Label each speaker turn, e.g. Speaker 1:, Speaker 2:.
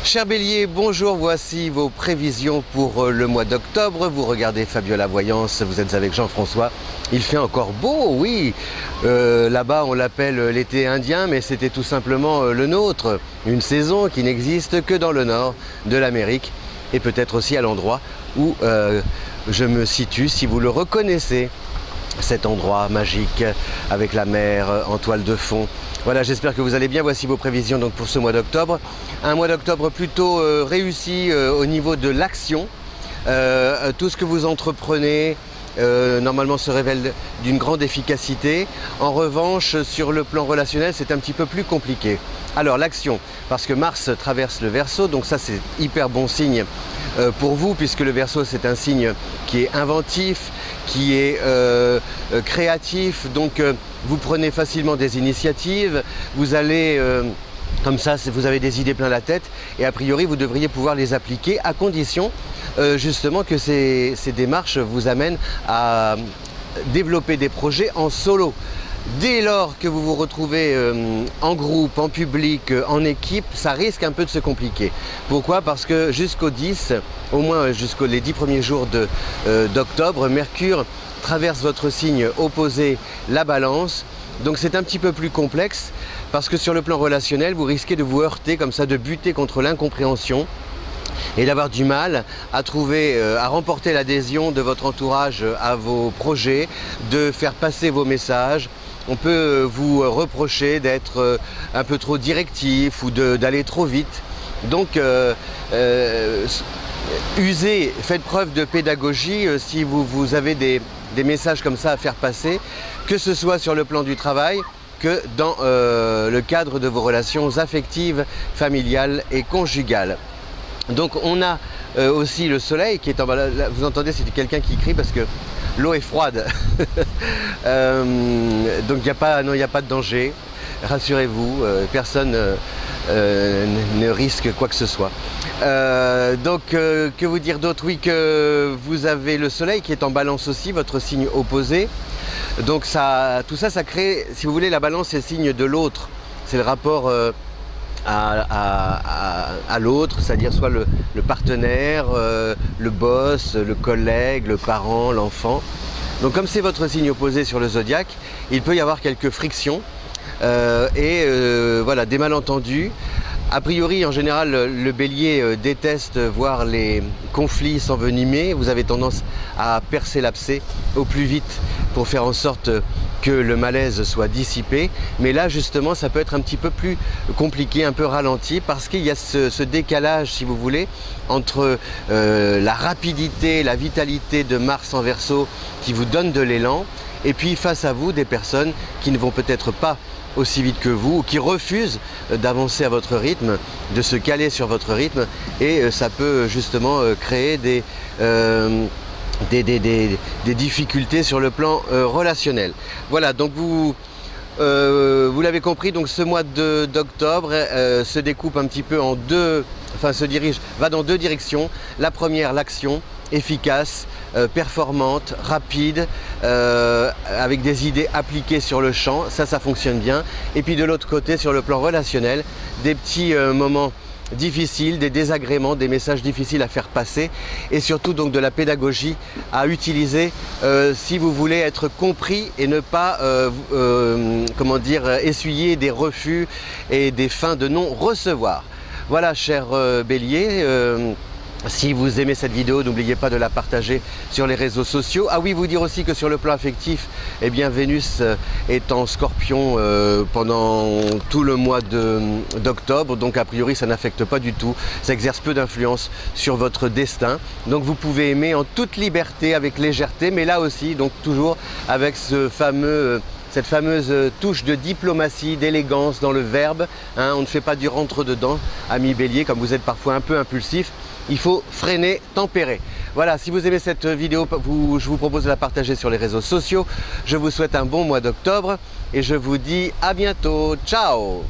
Speaker 1: Cher Bélier, bonjour, voici vos prévisions pour le mois d'octobre. Vous regardez Fabiola Voyance, vous êtes avec Jean-François. Il fait encore beau, oui. Là-bas, on l'appelle l'été indien, mais c'était tout simplement le nôtre. Une saison qui n'existe que dans le nord de l'Amérique et peut-être aussi à l'endroit où je me situe, si vous le reconnaissez. Cet endroit magique avec la mer en toile de fond. Voilà, j'espère que vous allez bien. Voici vos prévisions donc pour ce mois d'octobre. Un mois d'octobre plutôt réussi au niveau de l'action. Tout ce que vous entreprenez normalement se révèle d'une grande efficacité. En revanche, sur le plan relationnel, c'est un petit peu plus compliqué. Alors l'action, parce que Mars traverse le Verseau, donc ça c'est hyper bon signe pour vous, puisque le Verseau c'est un signe qui est inventif, qui est créatif, donc vous prenez facilement des initiatives, vous allez comme ça, vous avez des idées plein la tête et a priori vous devriez pouvoir les appliquer à condition justement que ces démarches vous amènent à développer des projets en solo. Dès lors que vous vous retrouvez en groupe, en public, en équipe, ça risque un peu de se compliquer. Pourquoi? Parce que jusqu'au 10, au moins jusqu'aux les 10 premiers jours d'octobre, Mercure traverse votre signe opposé, la Balance. Donc c'est un petit peu plus complexe parce que sur le plan relationnel, vous risquez de vous heurter comme ça, de buter contre l'incompréhension et d'avoir du mal à trouver, à remporter l'adhésion de votre entourage à vos projets, de faire passer vos messages. On peut vous reprocher d'être un peu trop directif ou d'aller trop vite. Donc, usez, faites preuve de pédagogie si vous avez des messages comme ça à faire passer, que ce soit sur le plan du travail, que dans le cadre de vos relations affectives, familiales et conjugales. Donc on a aussi le soleil qui est en bas. Là, vous entendez, c'est quelqu'un qui crie parce que l'eau est froide. Donc il n'y a pas de danger, rassurez-vous, personne ne risque quoi que ce soit. Donc que vous dire d'autre? Oui, que vous avez le soleil qui est en Balance aussi, votre signe opposé. Donc tout ça, ça crée, si vous voulez, la Balance c'est le signe de l'autre, c'est le rapport à l'autre, c'est-à-dire soit le partenaire, le boss, le collègue, le parent, l'enfant. Donc comme c'est votre signe opposé sur le zodiaque, il peut y avoir quelques frictions voilà, des malentendus. A priori, en général, le Bélier déteste voir les conflits s'envenimer. Vous avez tendance à percer l'abcès au plus vite pour faire en sorte que le malaise soit dissipé. Mais là, justement, ça peut être un petit peu plus compliqué, un peu ralenti, parce qu'il y a ce décalage, si vous voulez, entre la rapidité, la vitalité de Mars en Verseau qui vous donne de l'élan, et puis face à vous, des personnes qui ne vont peut-être pas aussi vite que vous, ou qui refusent d'avancer à votre rythme, de se caler sur votre rythme, et ça peut justement créer des difficultés sur le plan relationnel. Voilà, donc vous l'avez compris, donc ce mois d'octobre se découpe un petit peu en deux, enfin va dans deux directions. La première, l'action efficace, performante, rapide, avec des idées appliquées sur le champ, ça fonctionne bien. Et puis de l'autre côté, sur le plan relationnel, des petits moments difficiles, des désagréments, des messages difficiles à faire passer, et surtout donc de la pédagogie à utiliser si vous voulez être compris et ne pas comment dire, essuyer des refus et des fins de non-recevoir. Voilà, cher Bélier. Si vous aimez cette vidéo, n'oubliez pas de la partager sur les réseaux sociaux. Ah oui, vous dire aussi que sur le plan affectif, eh bien Vénus est en Scorpion pendant tout le mois d'octobre, donc a priori ça n'affecte pas du tout, ça exerce peu d'influence sur votre destin. Donc vous pouvez aimer en toute liberté, avec légèreté, mais là aussi, donc toujours avec cette fameuse touche de diplomatie, d'élégance dans le verbe. Hein, on ne fait pas du rentre-dedans, ami Bélier, comme vous êtes parfois un peu impulsif. Il faut freiner, tempérer. Voilà, si vous aimez cette vidéo, je vous propose de la partager sur les réseaux sociaux. Je vous souhaite un bon mois d'octobre et je vous dis à bientôt. Ciao!